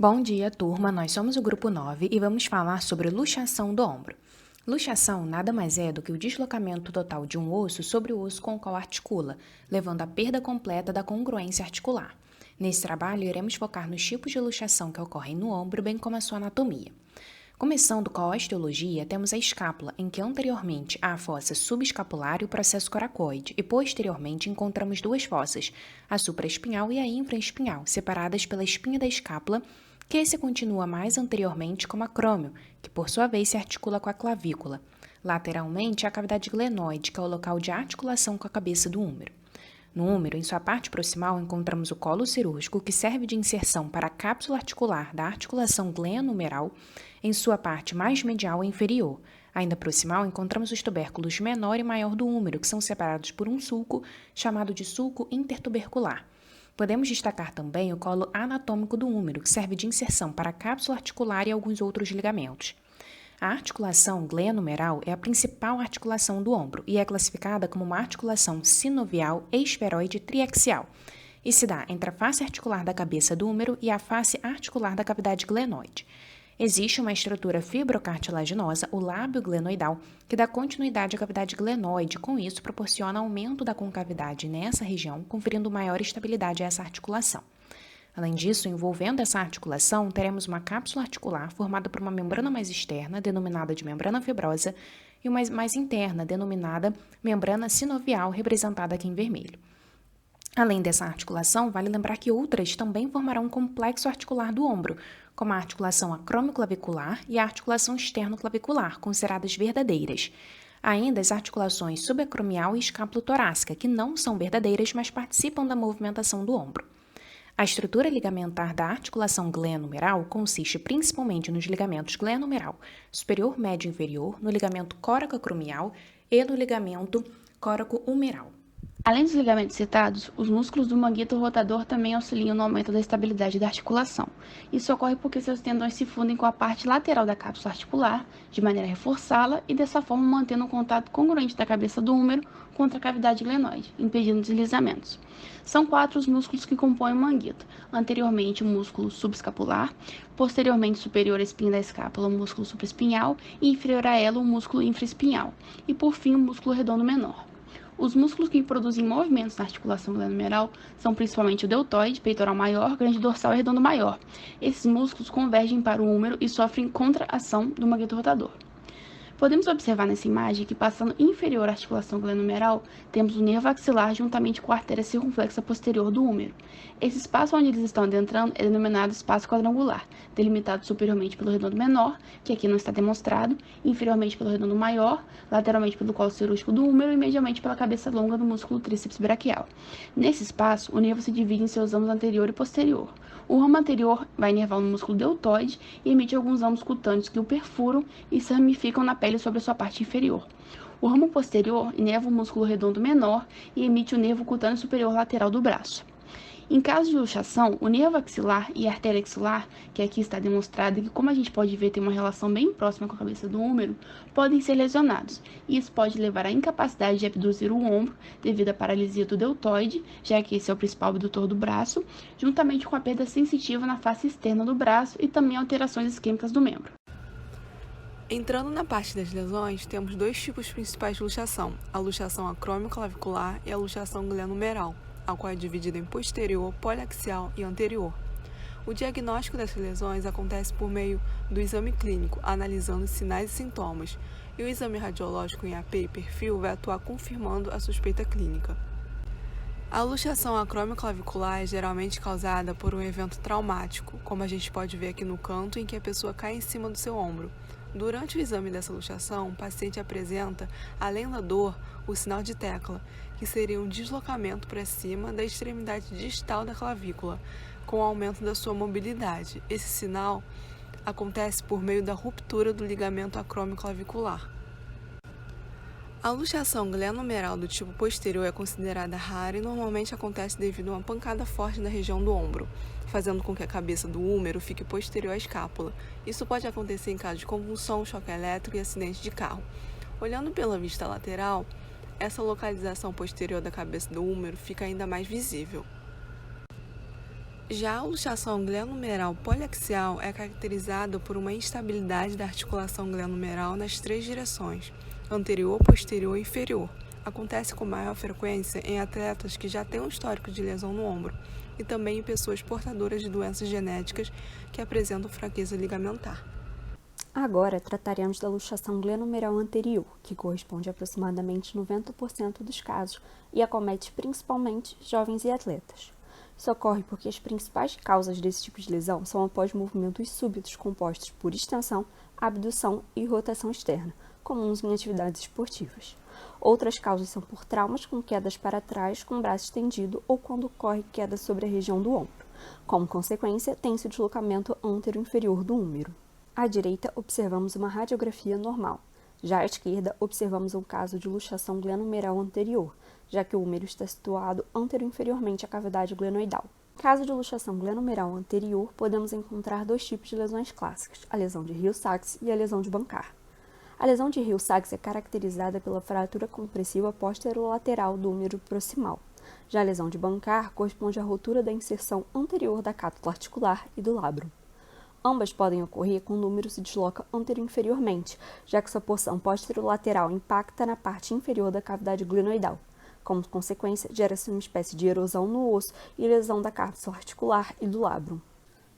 Bom dia, turma. Nós somos o grupo 9 e vamos falar sobre luxação do ombro. Luxação nada mais é do que o deslocamento total de um osso sobre o osso com o qual articula, levando à perda completa da congruência articular. Nesse trabalho, iremos focar nos tipos de luxação que ocorrem no ombro, bem como a sua anatomia. Começando com a osteologia, temos a escápula, em que anteriormente há a fossa subescapular e o processo coracoide, e posteriormente encontramos duas fossas, a supraespinhal e a infraespinhal, separadas pela espinha da escápula, que se continua mais anteriormente como acrômio, que por sua vez se articula com a clavícula. Lateralmente, a cavidade glenoide, que é o local de articulação com a cabeça do húmero. No húmero, em sua parte proximal, encontramos o colo cirúrgico, que serve de inserção para a cápsula articular da articulação glenohumeral, em sua parte mais medial e inferior. Ainda proximal, encontramos os tubérculos menor e maior do húmero, que são separados por um sulco, chamado de sulco intertubercular. Podemos destacar também o colo anatômico do húmero, que serve de inserção para a cápsula articular e alguns outros ligamentos. A articulação glenohumeral é a principal articulação do ombro e é classificada como uma articulação sinovial esferoide triaxial e se dá entre a face articular da cabeça do húmero e a face articular da cavidade glenoide. Existe uma estrutura fibrocartilaginosa, o lábio glenoidal, que dá continuidade à cavidade glenoide, com isso proporciona aumento da concavidade nessa região, conferindo maior estabilidade a essa articulação. Além disso, envolvendo essa articulação, teremos uma cápsula articular formada por uma membrana mais externa, denominada de membrana fibrosa, e uma mais interna, denominada membrana sinovial, representada aqui em vermelho. Além dessa articulação, vale lembrar que outras também formarão um complexo articular do ombro, como a articulação acromioclavicular e a articulação externo-clavicular, consideradas verdadeiras. Ainda as articulações subacromial e escápulo-torácica, que não são verdadeiras, mas participam da movimentação do ombro. A estrutura ligamentar da articulação glenohumeral consiste principalmente nos ligamentos glenohumeral superior, médio e inferior, no ligamento coracoacromial e no ligamento coraco-humeral. Além dos ligamentos citados, os músculos do manguito rotador também auxiliam no aumento da estabilidade da articulação. Isso ocorre porque seus tendões se fundem com a parte lateral da cápsula articular, de maneira a reforçá-la e dessa forma mantendo um contato congruente da cabeça do húmero contra a cavidade glenoide, impedindo deslizamentos. São 4 os músculos que compõem o manguito. Anteriormente, o músculo subescapular, posteriormente superior à espinha da escápula, o músculo supraespinhal e inferior a ela, o músculo infraespinhal, e por fim, o músculo redondo menor. Os músculos que produzem movimentos na articulação glenohumeral são principalmente o deltoide, peitoral maior, grande dorsal e redondo maior. Esses músculos convergem para o húmero e sofrem contração do manguito rotador. Podemos observar nessa imagem que, passando inferior à articulação glenohumeral, temos o nervo axilar juntamente com a artéria circunflexa posterior do húmero. Esse espaço onde eles estão adentrando é denominado espaço quadrangular, delimitado superiormente pelo redondo menor, que aqui não está demonstrado, inferiormente pelo redondo maior, lateralmente pelo colo cirúrgico do húmero e medialmente pela cabeça longa do músculo tríceps braquial. Nesse espaço, o nervo se divide em seus ramos anterior e posterior. O ramo anterior vai inervar o músculo deltoide e emite alguns ramos cutâneos que o perfuram e se ramificam na pele sobre a sua parte inferior. O ramo posterior inerva o músculo redondo menor e emite o nervo cutâneo superior lateral do braço. Em caso de luxação, o nervo axilar e a artéria axilar, que aqui está demonstrado e que, como a gente pode ver, tem uma relação bem próxima com a cabeça do húmero, podem ser lesionados. E isso pode levar à incapacidade de abduzir o ombro devido à paralisia do deltoide, já que esse é o principal abdutor do braço, juntamente com a perda sensitiva na face externa do braço e também alterações isquêmicas do membro. Entrando na parte das lesões, temos 2 tipos principais de luxação, a luxação acromioclavicular e a luxação glenohumeral, a qual é dividida em posterior, poliaxial e anterior. O diagnóstico dessas lesões acontece por meio do exame clínico, analisando sinais e sintomas, e o exame radiológico em AP e perfil vai atuar confirmando a suspeita clínica. A luxação acromioclavicular é geralmente causada por um evento traumático, como a gente pode ver aqui no canto em que a pessoa cai em cima do seu ombro. Durante o exame dessa luxação, o paciente apresenta, além da dor, o sinal de tecla, que seria um deslocamento para cima da extremidade distal da clavícula, com o aumento da sua mobilidade. Esse sinal acontece por meio da ruptura do ligamento acromioclavicular. A luxação glenohumeral do tipo posterior é considerada rara e normalmente acontece devido a uma pancada forte na região do ombro, fazendo com que a cabeça do húmero fique posterior à escápula. Isso pode acontecer em caso de convulsão, choque elétrico e acidente de carro. Olhando pela vista lateral, essa localização posterior da cabeça do húmero fica ainda mais visível. Já a luxação glenomeral poliaxial é caracterizada por uma instabilidade da articulação glenomeral nas três direções, anterior, posterior e inferior. Acontece com maior frequência em atletas que já têm um histórico de lesão no ombro e também em pessoas portadoras de doenças genéticas que apresentam fraqueza ligamentar. Agora trataremos da luxação glenomeral anterior, que corresponde a aproximadamente 90% dos casos e acomete principalmente jovens e atletas. Isso ocorre porque as principais causas desse tipo de lesão são após movimentos súbitos compostos por extensão, abdução e rotação externa, comuns em atividades esportivas. Outras causas são por traumas com quedas para trás com o braço estendido ou quando ocorre queda sobre a região do ombro. Como consequência, tem-se o deslocamento antero-inferior do húmero. À direita, observamos uma radiografia normal. Já à esquerda, observamos um caso de luxação glenomeral anterior, já que o húmero está situado antero-inferiormente à cavidade glenoidal. No caso de luxação glenomeral anterior, podemos encontrar dois tipos de lesões clássicas, a lesão de Hill-Sachs e a lesão de Bankart. A lesão de Hill-Sachs é caracterizada pela fratura compressiva posterolateral do húmero proximal. Já a lesão de Bankart corresponde à rotura da inserção anterior da cátula articular e do labrum. Ambas podem ocorrer quando o húmero se desloca antero-inferiormente, já que sua porção posterolateral impacta na parte inferior da cavidade glenoidal. Como consequência, gera-se uma espécie de erosão no osso e lesão da cápsula articular e do labrum.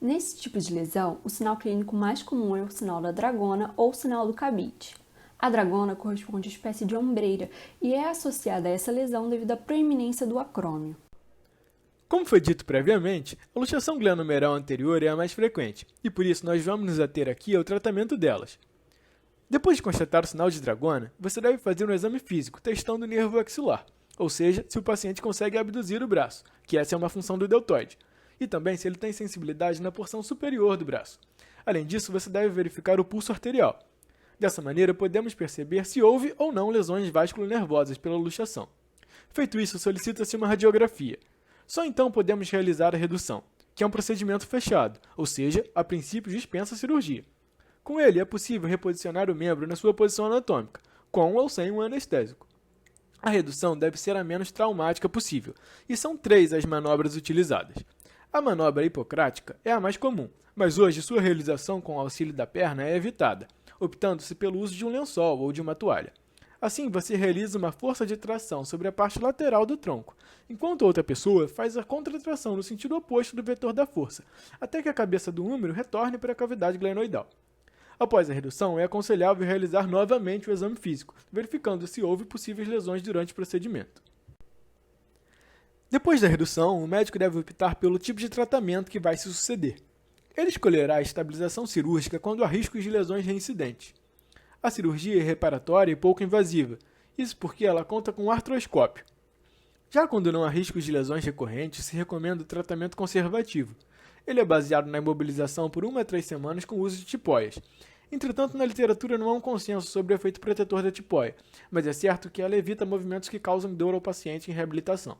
Nesse tipo de lesão, o sinal clínico mais comum é o sinal da dragona ou sinal do Kabid. A dragona corresponde à espécie de ombreira e é associada a essa lesão devido à proeminência do acrômio. Como foi dito previamente, a luxação glenomeral anterior é a mais frequente, e por isso nós vamos nos ater aqui ao tratamento delas. Depois de constatar o sinal de dragona, você deve fazer um exame físico testando o nervo axilar, ou seja, se o paciente consegue abduzir o braço, que essa é uma função do deltoide, e também se ele tem sensibilidade na porção superior do braço. Além disso, você deve verificar o pulso arterial. Dessa maneira, podemos perceber se houve ou não lesões vasculonervosas pela luxação. Feito isso, solicita-se uma radiografia. Só então podemos realizar a redução, que é um procedimento fechado, ou seja, a princípio dispensa cirurgia. Com ele, é possível reposicionar o membro na sua posição anatômica, com ou sem um anestésico. A redução deve ser a menos traumática possível, e são 3 as manobras utilizadas. A manobra hipocrática é a mais comum, mas hoje sua realização com o auxílio da perna é evitada, optando-se pelo uso de um lençol ou de uma toalha. Assim, você realiza uma força de tração sobre a parte lateral do tronco, enquanto outra pessoa faz a contratração no sentido oposto do vetor da força, até que a cabeça do húmero retorne para a cavidade glenoidal. Após a redução, é aconselhável realizar novamente o exame físico, verificando se houve possíveis lesões durante o procedimento. Depois da redução, o médico deve optar pelo tipo de tratamento que vai se suceder. Ele escolherá a estabilização cirúrgica quando há riscos de lesões reincidentes. A cirurgia é reparatória e pouco invasiva, isso porque ela conta com um artroscópio. Já quando não há riscos de lesões recorrentes, se recomenda o tratamento conservativo. Ele é baseado na imobilização por 1 a 3 semanas com o uso de tipóias. Entretanto, na literatura não há um consenso sobre o efeito protetor da tipóia, mas é certo que ela evita movimentos que causam dor ao paciente em reabilitação.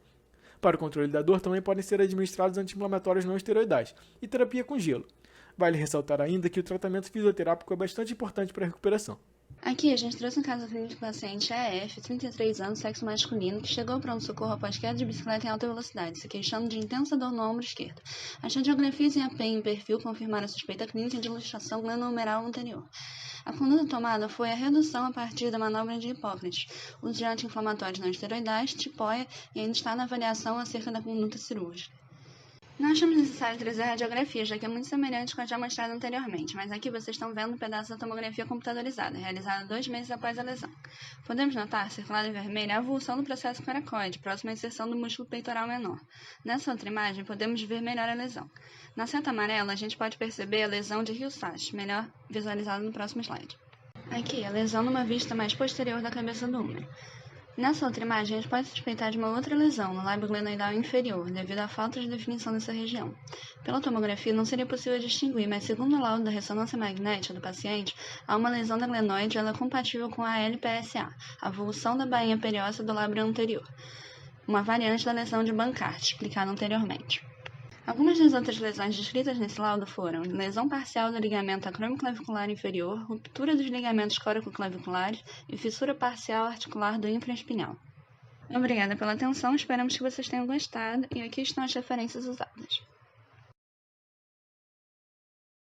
Para o controle da dor também podem ser administrados anti-inflamatórios não esteroidais e terapia com gelo. Vale ressaltar ainda que o tratamento fisioterápico é bastante importante para a recuperação. Aqui a gente trouxe um caso clínico do paciente AF, 33 anos, sexo masculino, que chegou ao pronto-socorro após queda de bicicleta em alta velocidade, se queixando de intensa dor no ombro esquerdo. As radiografias em AP e em perfil confirmaram a suspeita clínica de luxação glenomeral anterior. A conduta tomada foi a redução a partir da manobra de Hipócrates, uso de anti-inflamatórios não esteroidais, tipóia e ainda está na avaliação acerca da conduta cirúrgica. Não achamos necessário trazer a radiografia, já que é muito semelhante com a já mostrada anteriormente, mas aqui vocês estão vendo um pedaço da tomografia computadorizada, realizada 2 meses após a lesão. Podemos notar, circulada em vermelho, a avulsão do processo coracoide, próxima à inserção do músculo peitoral menor. Nessa outra imagem, podemos ver melhor a lesão. Na seta amarela, a gente pode perceber a lesão de Hill-Sachs, melhor visualizada no próximo slide. Aqui, a lesão numa vista mais posterior da cabeça do húmero. Nessa outra imagem, a gente pode suspeitar de uma outra lesão no lábio glenoidal inferior, devido à falta de definição dessa região. Pela tomografia, não seria possível distinguir, mas segundo o laudo da ressonância magnética do paciente, há uma lesão da glenoide e ela é compatível com a LPSA, a avulsão da bainha perióstea do lábio anterior, uma variante da lesão de Bankart, explicada anteriormente. Algumas das outras lesões descritas nesse laudo foram lesão parcial do ligamento acromioclavicular inferior, ruptura dos ligamentos coracoclaviculares e fissura parcial articular do infraespinhal. Obrigada pela atenção, esperamos que vocês tenham gostado e aqui estão as referências usadas.